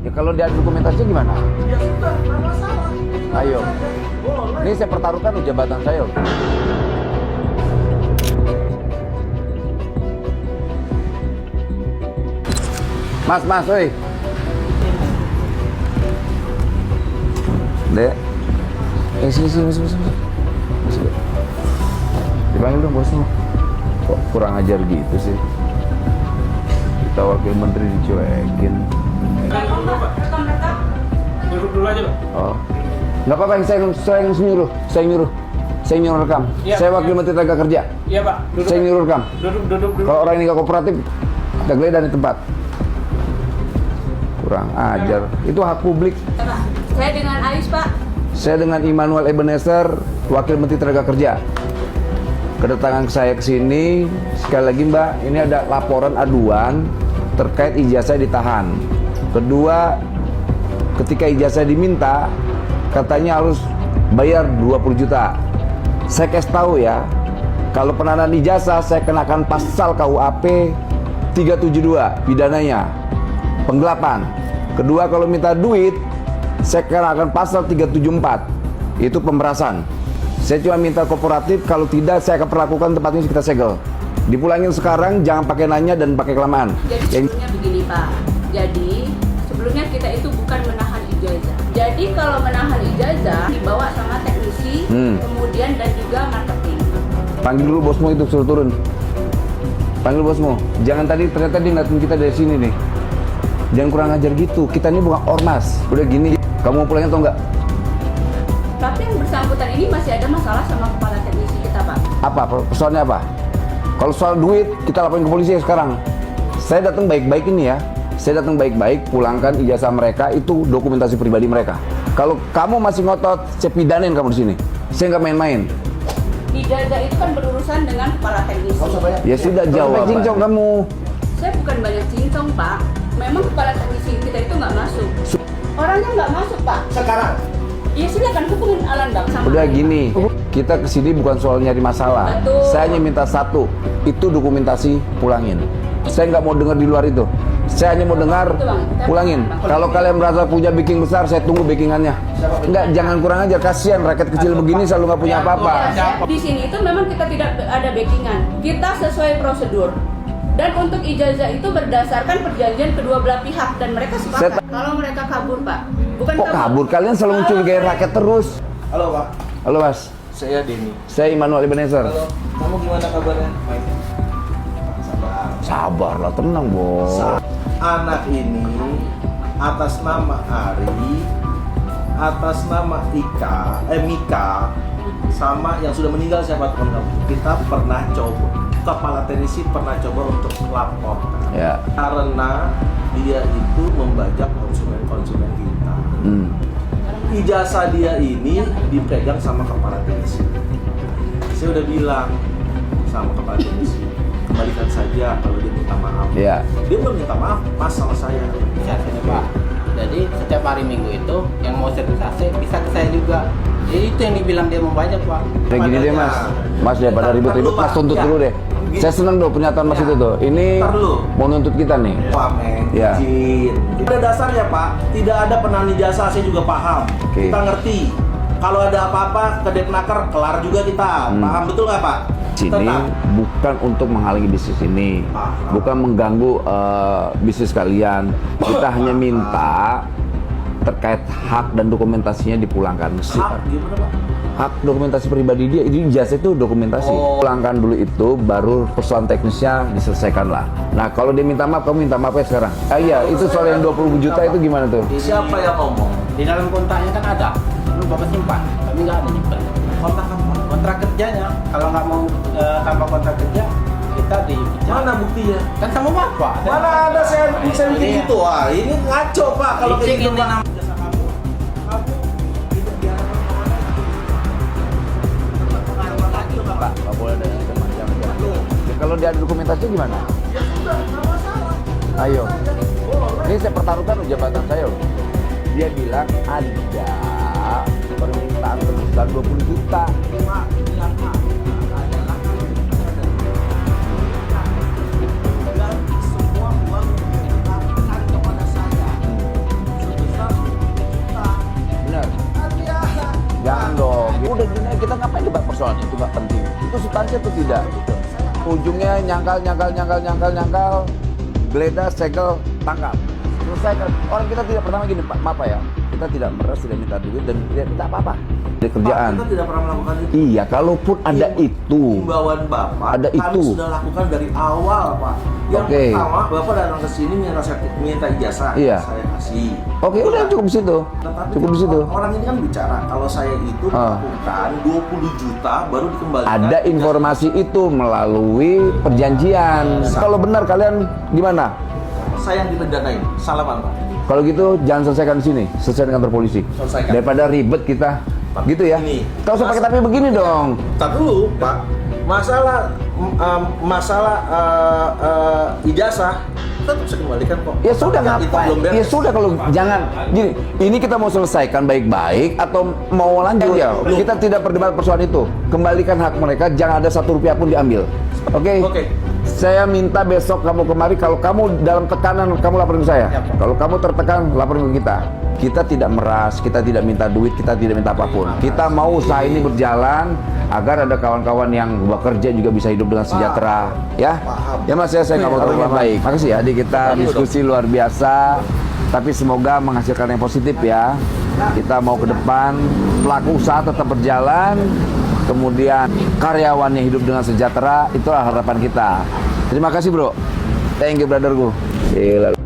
Ya kalau dia ada dokumentasinya gimana? Ya sudah, nggak masalah. Ayo. Boleh. Ini saya pertaruhkan loh jabatan saya loh. Mas, oi. Dek. Sini. Masuk. Dipanggil dong bosmu. Kok kurang ajar gitu sih? Kita wakil menteri dicuekin. Duduk dulu aja, Pak. Oh. Nggak apa-apa, saya nyuruh rekam. Iya, Saya wakil iya. menteri tenaga kerja. Iya, Pak. Duduk. Saya nyuruh rekam. Duduk. Kalau orang ini nggak kooperatif, kita geledah di tempat. Kurang ajar. Itu hak publik. Pak, saya dengan Ais, Pak. Saya dengan Immanuel Ebenezer, Wakil Menteri Tenaga Kerja. Kedatangan saya ke sini, sekali lagi Mbak, ini ada laporan aduan terkait ijazah ditahan. Kedua, ketika ijazah diminta, katanya harus bayar 20 juta. Saya kasih tahu ya, kalau penahanan ijazah saya kenakan pasal KUHP 372 pidananya, penggelapan. Kedua, kalau minta duit, saya kenakan pasal 374, itu pemerasan. Saya cuma minta kooperatif, kalau tidak saya akan perlakukan tempat ini kita segel. Dipulangin sekarang, jangan pakai nanya dan pakai kelamaan. Jadi sebelumnya begini, Pak. Jadi sebelumnya kita itu bukan menahan ijazah. Jadi kalau menahan ijazah dibawa sama teknisi, kemudian dan juga marketing. Panggil dulu bosmu itu, suruh turun. Panggil bosmu. Jangan tadi ternyata dia ngeliatin kita dari sini nih. Jangan kurang ajar gitu. Kita ini bukan ormas. Udah gini, kamu mau pulangin atau enggak? Tapi yang bersangkutan ini masih ada masalah sama kepala teknisi kita, Pak. Apa? Persoalannya apa? Kalau soal duit, kita laporin ke polisi sekarang. Saya datang baik-baik ini ya. Saya datang baik-baik, pulangkan ijazah mereka, itu dokumentasi pribadi mereka. Kalau kamu masih ngotot, saya pidanin kamu di sini. Saya nggak main-main. Ijazah itu kan berurusan dengan kepala teknisi. Ya sudah jawab. Cincong kamu. Saya bukan banyak cincong, Pak. Memang kepala teknisi kita itu nggak masuk. Orangnya nggak masuk, Pak. Sekarang. Ya silakan hubungin Alan, Bang. Sama Udah saya. gini, kita kesini bukan soal nyari masalah. Betul. Saya hanya minta satu, itu dokumentasi pulangin. Saya nggak mau dengar di luar itu. Saya hanya mau dengar Betul, Bang. pulangin. Kalau kalian merasa punya backing besar, saya tunggu backingannya. Enggak, jangan kurang ajar. Kasihan rakyat kecil begini selalu nggak punya apa-apa. Di sini itu memang kita tidak ada backingan. Kita sesuai prosedur. Dan untuk ijazah itu berdasarkan perjanjian kedua belah pihak dan mereka sepakat. Kalau mereka kabur, Pak. Bukan Kok kabur? Kalian selalu mencurigai rakyat terus. Halo, Pak. Halo Mas, Saya Denny. saya Immanuel Ebenezer. Halo. Kamu gimana kabarnya? Baik. Sabar. Sabarlah, tenang bos. Anak ini atas nama Ari, atas nama Mika, sama yang sudah meninggal siapa teman kamu? Kita pernah coba, kepala teknisi pernah coba untuk lapor. Ya. Karena dia itu membajak konsumen kita. Ijazah dia ini dipegang sama kepala teknisi. Saya udah bilang sama kepala teknisi, kembalikan saja kalau dia minta maaf. Ya. Dia belum minta maaf, mas sama saya. Bisa sini Pak. Jadi setiap hari Minggu itu yang mau sertifikasi bisa ke saya juga. Jadi itu yang dibilang dia membajak Pak. Kayak gini deh Mas, Mas daripada ribut-ribut, Mas tuntut dulu deh. Saya seneng dong pernyataan Mas itu tuh. Ini Ntar dulu. mau nuntut kita nih. Pamen, Ya. izin. Pada dasarnya Pak, tidak ada penahan ijazah, saya juga paham. Oke. Kita ngerti. Kalau ada apa-apa ke Depnaker, kelar juga kita. Paham betul nggak Pak? Sini Tenang. bukan untuk menghalangi bisnis ini, bukan mengganggu bisnis kalian. Kita hanya minta terkait hak dan dokumentasinya dipulangkan. Hak, gimana Pak? Hak dokumentasi pribadi dia, ini ijazah itu dokumentasi. Oh. Pulangkan dulu itu, baru persoalan teknisnya diselesaikan lah. Nah kalau dia minta maaf, kamu minta maaf ya sekarang. Iya, itu soal yang 20 juta itu gimana tuh? Siapa yang ngomong? Di dalam kontraknya kan ada. Lu Bapak simpan. Kami nggak ada simpan. Kontrak apa? Kontrak kerjanya. Kalau nggak mau tambah kontrak kerja, kita dipecat. Mana buktinya? Kan sama Bapak. Mana ada saya bikin Iya. gitu? Wah, ini ngaco Pak kalau kayak Licik gitu ini Pak. namanya. Jasa kamu tidak diharapkan kemana lagi loh Pak. Nggak boleh ada jangan. Ya, kalau dia ada dokumentasinya gimana? Ya sudah, nggak masalah. Ayo. Boleh. Ini saya pertaruhkan loh jabatan saya loh. Dia bilang ada permintaan sebesar 20 juta. Pak, yang adalah dan semua uang yang ditawarkan kepada saya. persoalan itu nggak penting. Itu substansi atau tidak? Ujungnya nyangkal, geledah, segel, tangkap. Selesaikan. Orang kita tidak pertama gini, Pak, maaf ya, kita tidak meres, tidak minta duit dan tidak minta apa-apa. Di kerjaan. Pak, kita tidak pernah melakukan itu. Iya, kalaupun ada itu. Himbauan Bapak, Ada kami itu. sudah lakukan dari awal, Pak. Yang Oke. pertama, Bapak datang ke sini minta ijazah, Iya. saya kasih. Oke, udah cukup di situ. Tetapi Cukup di situ. orang ini kan bicara, kalau saya itu melakukan 20 juta baru dikembalikan. Ada informasi itu melalui perjanjian. Kalau benar kalian gimana? Saya yang dipidanain, salaman, Pak. Kalau gitu jangan selesaikan di sini, selesai di kantor polisi. Selesaikan. Daripada ribet kita, Pak, gitu ya. ini. Kau usah pakai tapi begini dong. Tak dulu, Pak. Masalah ijazah tetap saya kembalikan kok. Ya sudah Yang itu ngapain? belum beres. Ya sudah kalau jangan gini. Ini kita mau selesaikan baik-baik atau mau lanjut ya? Kita tidak berdebat persoalan itu. Kembalikan hak mereka, jangan ada 1 rupiah pun diambil. Oke? Oke. Saya minta besok kamu kemari. Kalau kamu dalam tekanan, kamu laporin ke saya. Kalau kamu tertekan, laporin ke kita. Kita tidak meras, kita tidak minta duit, kita tidak minta apapun. Kita mau usaha ini berjalan agar ada kawan-kawan yang bekerja juga bisa hidup dengan sejahtera. Ya, Paham. ya Mas, saya nggak mau terlalu baik. Makasih ya, adik kita diskusi luar biasa. Tapi semoga menghasilkan yang positif ya. Kita mau ke depan, pelaku usaha tetap berjalan. Kemudian karyawannya hidup dengan sejahtera, itulah harapan kita. Terima kasih bro. Thank you brotherku. Gila.